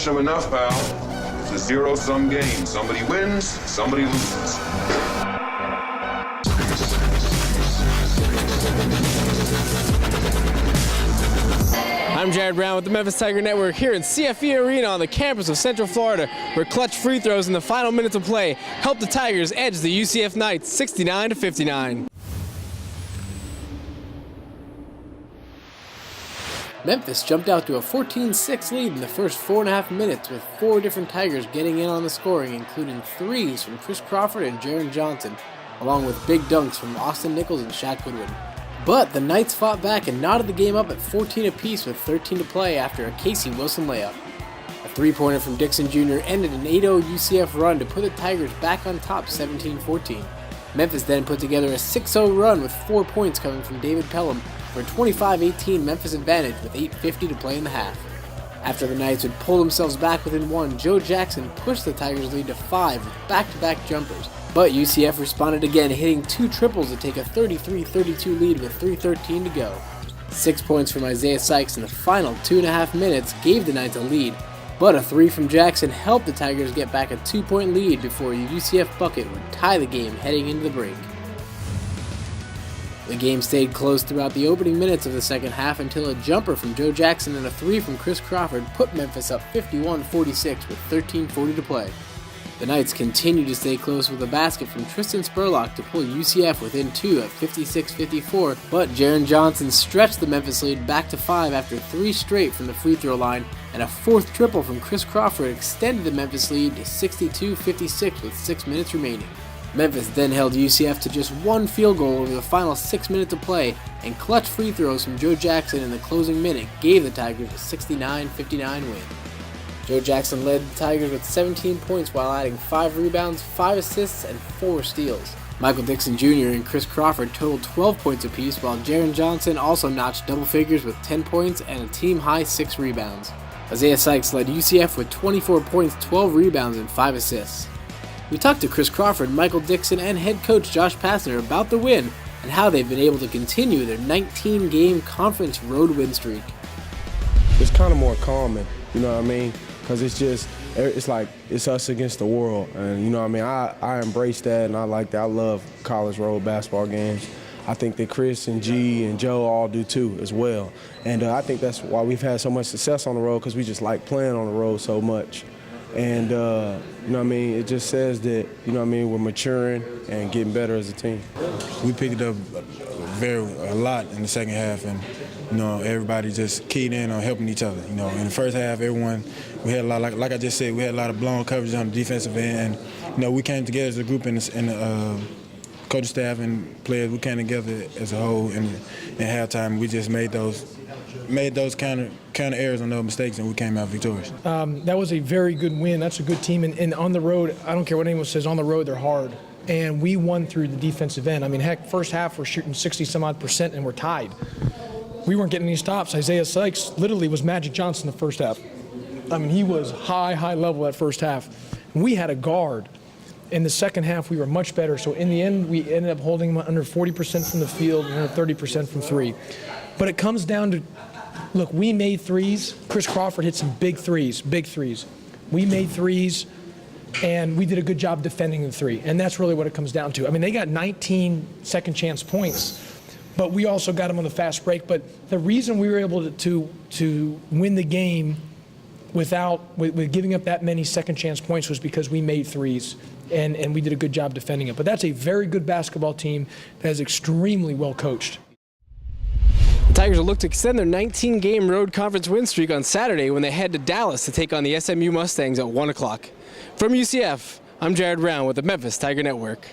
them enough, pal. It's a zero-sum game. Somebody wins, somebody loses. I'm Jared Brown with the Memphis Tiger Network here in CFE Arena on the campus of Central Florida, where clutch free throws in the final minutes of play helped the Tigers edge the UCF Knights 69-59. Memphis jumped out to a 14-6 lead in the first 4.5 minutes, with 4 different Tigers getting in on the scoring, including threes from Chris Crawford and Jaron Johnson, along with big dunks from Austin Nichols and Shaq Goodwin. But the Knights fought back and knotted the game up at 14 apiece with 13 to play after a Casey Wilson layup. A three-pointer from Dixon Jr. ended an 8-0 UCF run to put the Tigers back on top 17-14. Memphis then put together a 6-0 run with 4 points coming from David Pelham for a 25-18 Memphis advantage with 8:50 to play in the half. After the Knights would pull themselves back within 1, Joe Jackson pushed the Tigers' lead to 5 with back-to-back jumpers. But UCF responded again, hitting 2 triples to take a 33-32 lead with 3:13 to go. 6 points from Isaiah Sykes in the final 2.5 minutes gave the Knights a lead, but a 3 from Jackson helped the Tigers get back a 2-point lead before a UCF bucket would tie the game heading into the break. The game stayed close throughout the opening minutes of the second half until a jumper from Joe Jackson and a 3 from Chris Crawford put Memphis up 51-46 with 13:40 to play. The Knights continued to stay close with a basket from Tristan Spurlock to pull UCF within 2 at 56-54, but Jaron Johnson stretched the Memphis lead back to 5 after 3 straight from the free throw line, and a 4th triple from Chris Crawford extended the Memphis lead to 62-56 with 6 minutes remaining. Memphis then held UCF to just 1 field goal over the final 6 minutes of play, and clutch free throws from Joe Jackson in the closing minute gave the Tigers a 69-59 win. Joe Jackson led the Tigers with 17 points while adding 5 rebounds, 5 assists, and 4 steals. Michael Dixon Jr. and Chris Crawford totaled 12 points apiece, while Jaron Johnson also notched double figures with 10 points and a team-high 6 rebounds. Isaiah Sykes led UCF with 24 points, 12 rebounds, and 5 assists. We talked to Chris Crawford, Michael Dixon, and head coach Josh Pastner about the win and how they've been able to continue their 19-game conference road win streak. It's kind of more common, you know what I mean? Because it's like it's us against the world, and you know what I mean, I embrace that, and I like that. I love college road basketball games. I think that Chris and G and Joe all do too as well, and I think that's why we've had so much success on the road, because we just like playing on the road so much. And you know what I mean, it just says that, you know what I mean, we're maturing and getting better as a team. We picked it up a lot in the second half, and you know, everybody just keyed in on helping each other. You know, in the first half, we had a lot, like I just said, we had a lot of blown coverage on the defensive end, and you know, we came together as a group in the coaching staff and players. We came together as a whole, and in halftime, we just made those counter errors on those mistakes, and we came out victorious. That was a very good win. That's a good team, and on the road, I don't care what anyone says, on the road they're hard. And we won through the defensive end. I mean, heck, first half we're shooting 60-some-odd% and we're tied. We weren't getting any stops. Isaiah Sykes literally was Magic Johnson the first half. I mean, he was high level that first half. We had a guard. In the second half, we were much better. So in the end, we ended up holding them under 40% from the field and under 30% from 3. But it comes down to, look, we made threes. Chris Crawford hit some big threes. We made threes, and we did a good job defending the 3. And that's really what it comes down to. I mean, they got 19 second chance points, but we also got them on the fast break. But the reason we were able to win the game with giving up that many second chance points was because we made threes, and we did a good job defending it. But that's a very good basketball team that is extremely well coached. The Tigers will look to extend their 19-game road conference win streak on Saturday when they head to Dallas to take on the SMU Mustangs at 1 o'clock. From UCF, I'm Jared Brown with the Memphis Tiger Network.